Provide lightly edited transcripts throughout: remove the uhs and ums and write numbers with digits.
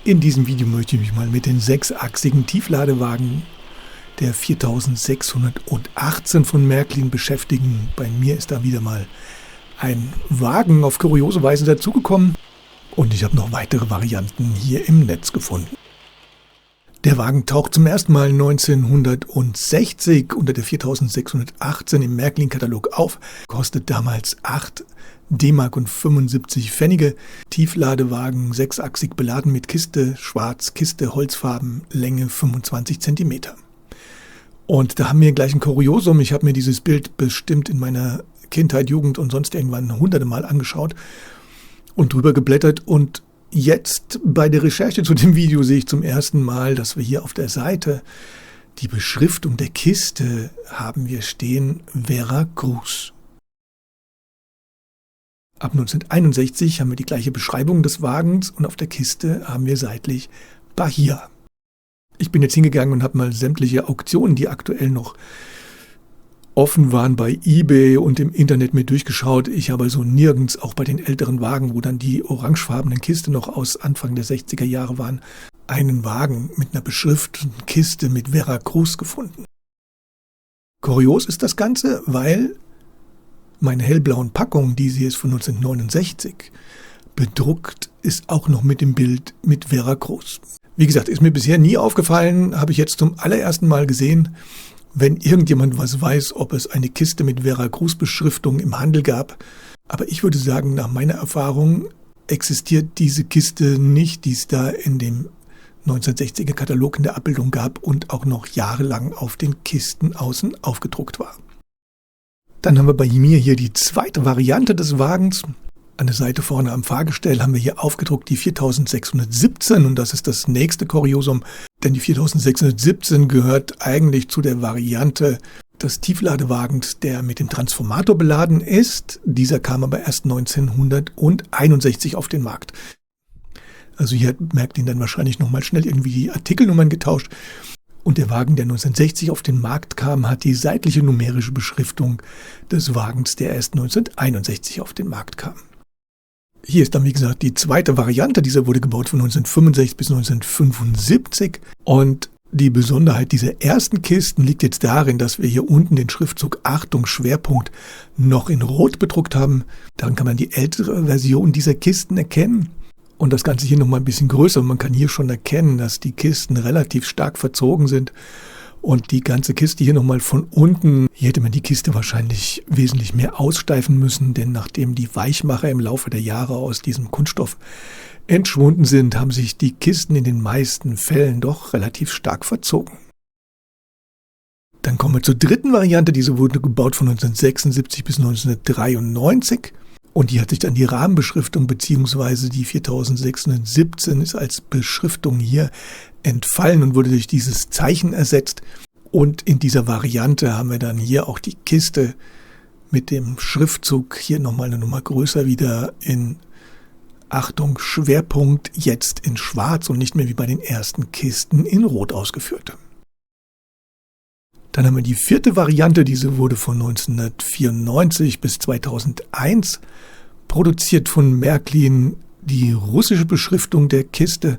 In diesem Video möchte ich mich mal mit den sechsachsigen Tiefladewagen der 4618 von Märklin beschäftigen. Bei mir ist da wieder mal ein Wagen auf kuriose Weise dazugekommen und ich habe noch weitere Varianten hier im Netz gefunden. Der Wagen taucht zum ersten Mal 1960 unter der 4618 im Märklin-Katalog auf, kostet damals 8 D-Mark und 75 Pfennige. Tiefladewagen, sechsachsig beladen mit Kiste, schwarz, Kiste, Holzfarben, Länge 25 cm. Und da haben wir gleich ein Kuriosum. Ich habe mir dieses Bild bestimmt in meiner Kindheit, Jugend und sonst irgendwann hunderte Mal angeschaut und drüber geblättert. Und jetzt bei der Recherche zu dem Video sehe ich zum ersten Mal, dass wir hier auf der Seite die Beschriftung der Kiste haben wir stehen, Veracruz. Ab 1961 haben wir die gleiche Beschreibung des Wagens und auf der Kiste haben wir seitlich Bahia. Ich bin jetzt hingegangen und habe mal sämtliche Auktionen, die aktuell noch offen waren, bei eBay und im Internet mir durchgeschaut. Ich habe also nirgends, auch bei den älteren Wagen, wo dann die orangefarbenen Kiste noch aus Anfang der 60er Jahre waren, einen Wagen mit einer beschrifteten Kiste mit Veracruz gefunden. Kurios ist das Ganze, weil meine hellblauen Packung, die sie ist von 1969, bedruckt ist auch noch mit dem Bild mit Veracruz. Wie gesagt, ist mir bisher nie aufgefallen, habe ich jetzt zum allerersten Mal gesehen. Wenn irgendjemand was weiß, ob es eine Kiste mit Veracruz-Beschriftung im Handel gab. Aber ich würde sagen, nach meiner Erfahrung existiert diese Kiste nicht, die es da in dem 1960er Katalog in der Abbildung gab und auch noch jahrelang auf den Kisten außen aufgedruckt war. Dann haben wir bei mir hier die zweite Variante des Wagens. An der Seite vorne am Fahrgestell haben wir hier aufgedruckt die 4617 und das ist das nächste Kuriosum, denn die 4617 gehört eigentlich zu der Variante des Tiefladewagens, der mit dem Transformator beladen ist. Dieser kam aber erst 1961 auf den Markt. Also hier merkt ihn dann wahrscheinlich nochmal schnell irgendwie die Artikelnummern getauscht. Und der Wagen, der 1960 auf den Markt kam, hat die seitliche numerische Beschriftung des Wagens, der erst 1961 auf den Markt kam. Hier ist dann, wie gesagt, die zweite Variante. Dieser wurde gebaut von 1965 bis 1975. Und die Besonderheit dieser ersten Kisten liegt jetzt darin, dass wir hier unten den Schriftzug Achtung Schwerpunkt noch in Rot bedruckt haben. Daran kann man die ältere Version dieser Kisten erkennen. Und das Ganze hier nochmal ein bisschen größer. Man kann hier schon erkennen, dass die Kisten relativ stark verzogen sind. Und die ganze Kiste hier nochmal von unten, hier hätte man die Kiste wahrscheinlich wesentlich mehr aussteifen müssen, denn nachdem die Weichmacher im Laufe der Jahre aus diesem Kunststoff entschwunden sind, haben sich die Kisten in den meisten Fällen doch relativ stark verzogen. Dann kommen wir zur dritten Variante. Diese wurde gebaut von 1976 bis 1993. Und die hat sich dann die Rahmenbeschriftung bzw. die 4617 ist als Beschriftung hier entfallen und wurde durch dieses Zeichen ersetzt. Und in dieser Variante haben wir dann hier auch die Kiste mit dem Schriftzug hier nochmal eine Nummer größer wieder in Achtung Schwerpunkt jetzt in Schwarz und nicht mehr wie bei den ersten Kisten in Rot ausgeführt. Dann haben wir die vierte Variante, diese wurde von 1994 bis 2001 produziert von Märklin, die russische Beschriftung der Kiste.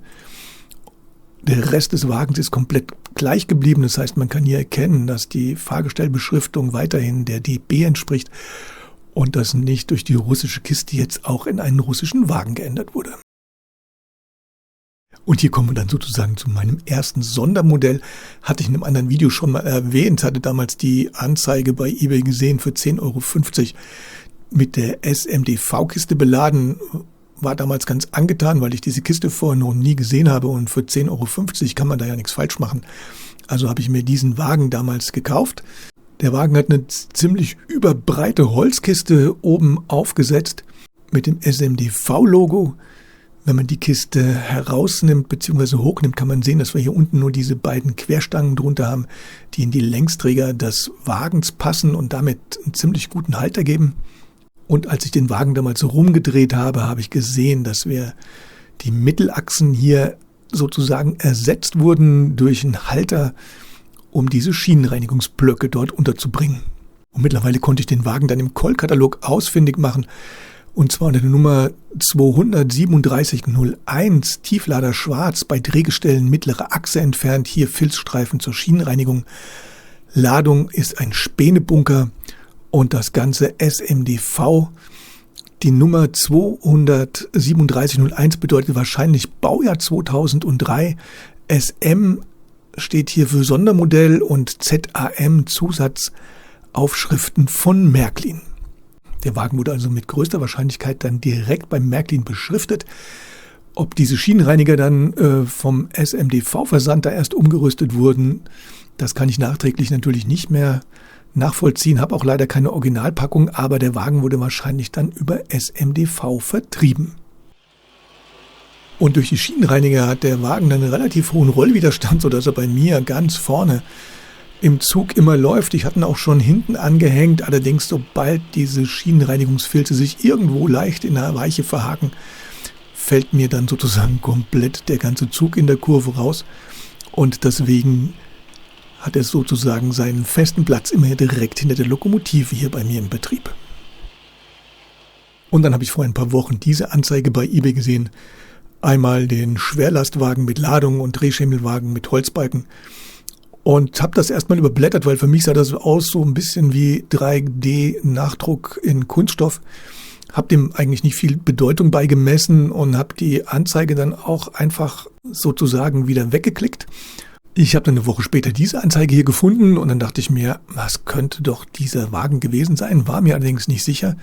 Der Rest des Wagens ist komplett gleich geblieben, das heißt, man kann hier erkennen, dass die Fahrgestellbeschriftung weiterhin der DB entspricht und dass nicht durch die russische Kiste jetzt auch in einen russischen Wagen geändert wurde. Und hier kommen wir dann sozusagen zu meinem ersten Sondermodell. Hatte ich in einem anderen Video schon mal erwähnt, hatte damals die Anzeige bei eBay gesehen für 10,50 € mit der SMDV-Kiste beladen. War damals ganz angetan, weil ich diese Kiste vorher noch nie gesehen habe und für 10,50 € kann man da ja nichts falsch machen. Also habe ich mir diesen Wagen damals gekauft. Der Wagen hat eine ziemlich überbreite Holzkiste oben aufgesetzt mit dem SMDV-Logo. Wenn man die Kiste herausnimmt bzw. hochnimmt, kann man sehen, dass wir hier unten nur diese beiden Querstangen drunter haben, die in die Längsträger des Wagens passen und damit einen ziemlich guten Halt ergeben. Und als ich den Wagen damals so rumgedreht habe, habe ich gesehen, dass wir die Mittelachsen hier sozusagen ersetzt wurden durch einen Halter, um diese Schienenreinigungsblöcke dort unterzubringen. Und mittlerweile konnte ich den Wagen dann im Call-Katalog ausfindig machen. Und zwar unter der Nummer 23701, Tieflader schwarz, bei Drehgestellen mittlere Achse entfernt, hier Filzstreifen zur Schienenreinigung. Ladung ist ein Spänebunker und das Ganze SMDV. Die Nummer 23701 bedeutet wahrscheinlich Baujahr 2003. SM steht hier für Sondermodell und ZAM Zusatzaufschriften von Märklin. Der Wagen wurde also mit größter Wahrscheinlichkeit dann direkt beim Märklin beschriftet. Ob diese Schienenreiniger dann vom SMDV-Versand da erst umgerüstet wurden, das kann ich nachträglich natürlich nicht mehr nachvollziehen, habe auch leider keine Originalpackung, aber der Wagen wurde wahrscheinlich dann über SMDV vertrieben. Und durch die Schienenreiniger hat der Wagen dann einen relativ hohen Rollwiderstand, sodass er bei mir ganz vorne im Zug immer läuft. Ich hatte ihn auch schon hinten angehängt, allerdings sobald diese Schienenreinigungsfilze sich irgendwo leicht in der Weiche verhaken, fällt mir dann sozusagen komplett der ganze Zug in der Kurve raus und deswegen hat er sozusagen seinen festen Platz immer direkt hinter der Lokomotive hier bei mir im Betrieb. Und dann habe ich vor ein paar Wochen diese Anzeige bei eBay gesehen. Einmal den Schwerlastwagen mit Ladung und Drehschemmelwagen mit Holzbalken. Und habe das erstmal überblättert, weil für mich sah das aus so ein bisschen wie 3D-Nachdruck in Kunststoff. Habe dem eigentlich nicht viel Bedeutung beigemessen und habe die Anzeige dann auch einfach sozusagen wieder weggeklickt. Ich habe dann eine Woche später diese Anzeige hier gefunden und dann dachte ich mir, was könnte doch dieser Wagen gewesen sein, war mir allerdings nicht sicher.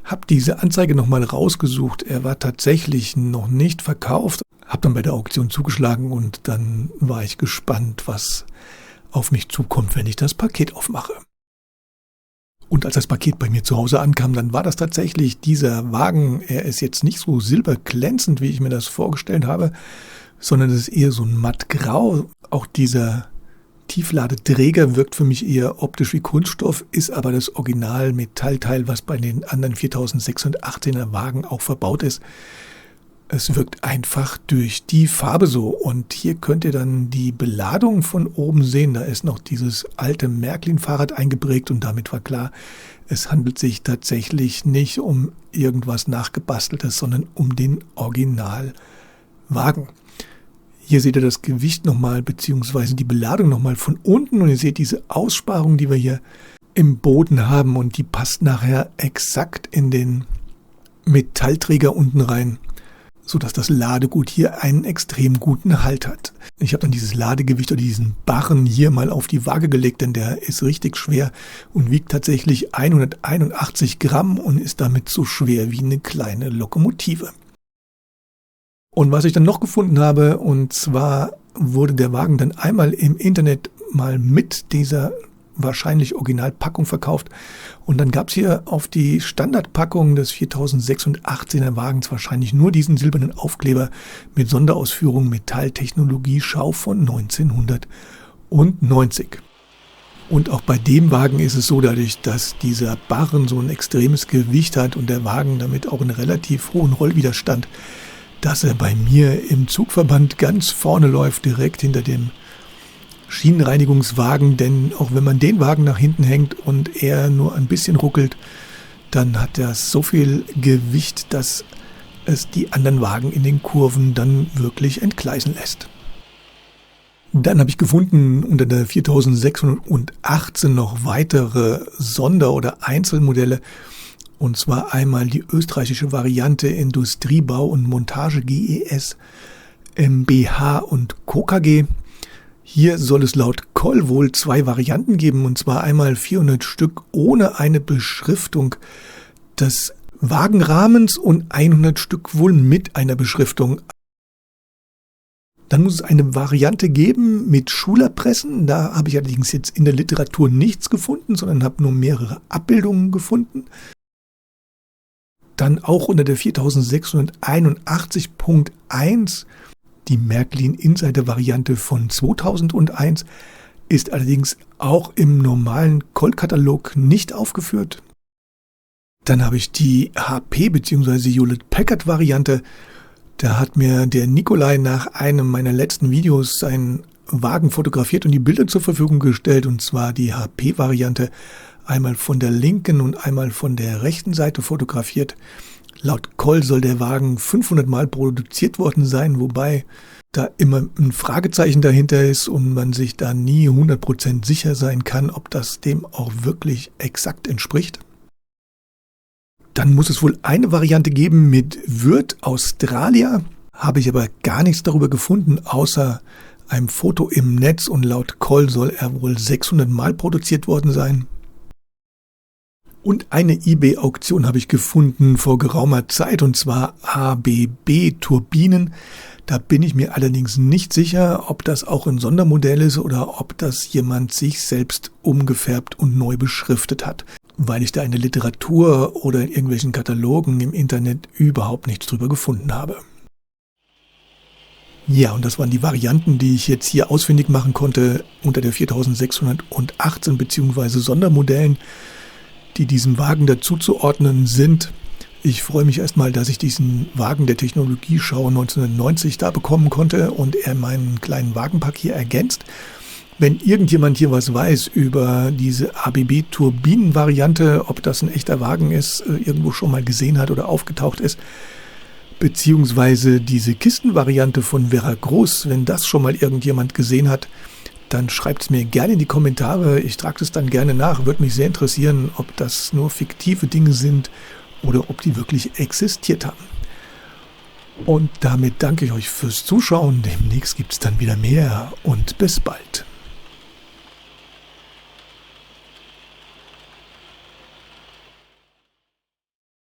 Habe diese Anzeige nochmal rausgesucht, er war tatsächlich noch nicht verkauft. Habe dann bei der Auktion zugeschlagen und dann war ich gespannt, was auf mich zukommt, wenn ich das Paket aufmache. Und als das Paket bei mir zu Hause ankam, dann war das tatsächlich dieser Wagen. Er ist jetzt nicht so silberglänzend, wie ich mir das vorgestellt habe, sondern es ist eher so ein mattgrau. Auch dieser Tiefladeträger wirkt für mich eher optisch wie Kunststoff, ist aber das Original-Metallteil, was bei den anderen 4618er Wagen auch verbaut ist. Es wirkt einfach durch die Farbe so. Und hier könnt ihr dann die Beladung von oben sehen. Da ist noch dieses alte Märklin-Fahrrad eingeprägt und damit war klar, es handelt sich tatsächlich nicht um irgendwas Nachgebasteltes, sondern um den Originalwagen. Hier seht ihr das Gewicht nochmal, beziehungsweise die Beladung nochmal von unten und ihr seht diese Aussparung, die wir hier im Boden haben und die passt nachher exakt in den Metallträger unten rein, sodass das Ladegut hier einen extrem guten Halt hat. Ich habe dann dieses Ladegewicht oder diesen Barren hier mal auf die Waage gelegt, denn der ist richtig schwer und wiegt tatsächlich 181 Gramm und ist damit so schwer wie eine kleine Lokomotive. Und was ich dann noch gefunden habe, und zwar wurde der Wagen dann einmal im Internet mal mit dieser wahrscheinlich Originalpackung verkauft. Und dann gab es hier auf die Standardpackung des 4618er Wagens wahrscheinlich nur diesen silbernen Aufkleber mit Sonderausführung Metalltechnologie Schau von 1990. Und auch bei dem Wagen ist es so, dadurch, dass dieser Barren so ein extremes Gewicht hat und der Wagen damit auch einen relativ hohen Rollwiderstand, dass er bei mir im Zugverband ganz vorne läuft, direkt hinter dem Schienenreinigungswagen, denn auch wenn man den Wagen nach hinten hängt und er nur ein bisschen ruckelt, dann hat er so viel Gewicht, dass es die anderen Wagen in den Kurven dann wirklich entgleisen lässt. Dann habe ich gefunden unter der 4618 noch weitere Sonder- oder Einzelmodelle. Und zwar einmal die österreichische Variante Industriebau und Montage GES, MBH und Co. KG. Hier soll es laut Koll wohl zwei Varianten geben, und zwar einmal 400 Stück ohne eine Beschriftung des Wagenrahmens und 100 Stück wohl mit einer Beschriftung. Dann muss es eine Variante geben mit Schulerpressen. Da habe ich allerdings jetzt in der Literatur nichts gefunden, sondern habe nur mehrere Abbildungen gefunden. Dann auch unter der 4681.1 die Märklin Insider Variante von 2001 ist allerdings auch im normalen Koll-Katalog nicht aufgeführt. Dann habe ich die HP bzw. Hewlett-Packard Variante. Da hat mir der Nikolai nach einem meiner letzten Videos seinen Wagen fotografiert und die Bilder zur Verfügung gestellt, und zwar die HP Variante. Einmal von der linken und einmal von der rechten Seite fotografiert. Laut Koll soll der Wagen 500 Mal produziert worden sein, wobei da immer ein Fragezeichen dahinter ist und man sich da nie 100% sicher sein kann, ob das dem auch wirklich exakt entspricht. Dann muss es wohl eine Variante geben mit Würth Australia, habe ich aber gar nichts darüber gefunden, außer einem Foto im Netz, und laut Koll soll er wohl 600 Mal produziert worden sein. Und eine eBay-Auktion habe ich gefunden vor geraumer Zeit, und zwar ABB-Turbinen. Da bin ich mir allerdings nicht sicher, ob das auch ein Sondermodell ist oder ob das jemand sich selbst umgefärbt und neu beschriftet hat, weil ich da in der Literatur oder in irgendwelchen Katalogen im Internet überhaupt nichts drüber gefunden habe. Ja, und das waren die Varianten, die ich jetzt hier ausfindig machen konnte unter der 4618 bzw. Sondermodellen, die diesem Wagen dazuzuordnen sind. Ich freue mich erstmal, dass ich diesen Wagen der Technologieschau 1990 da bekommen konnte und er meinen kleinen Wagenpark hier ergänzt. Wenn irgendjemand hier was weiß über diese ABB-Turbinen-Variante, ob das ein echter Wagen ist, irgendwo schon mal gesehen hat oder aufgetaucht ist, beziehungsweise diese Kistenvariante von Vera Groß, wenn das schon mal irgendjemand gesehen hat, dann schreibt es mir gerne in die Kommentare. Ich trage das dann gerne nach. Würde mich sehr interessieren, ob das nur fiktive Dinge sind oder ob die wirklich existiert haben. Und damit danke ich euch fürs Zuschauen. Demnächst gibt es dann wieder mehr und bis bald.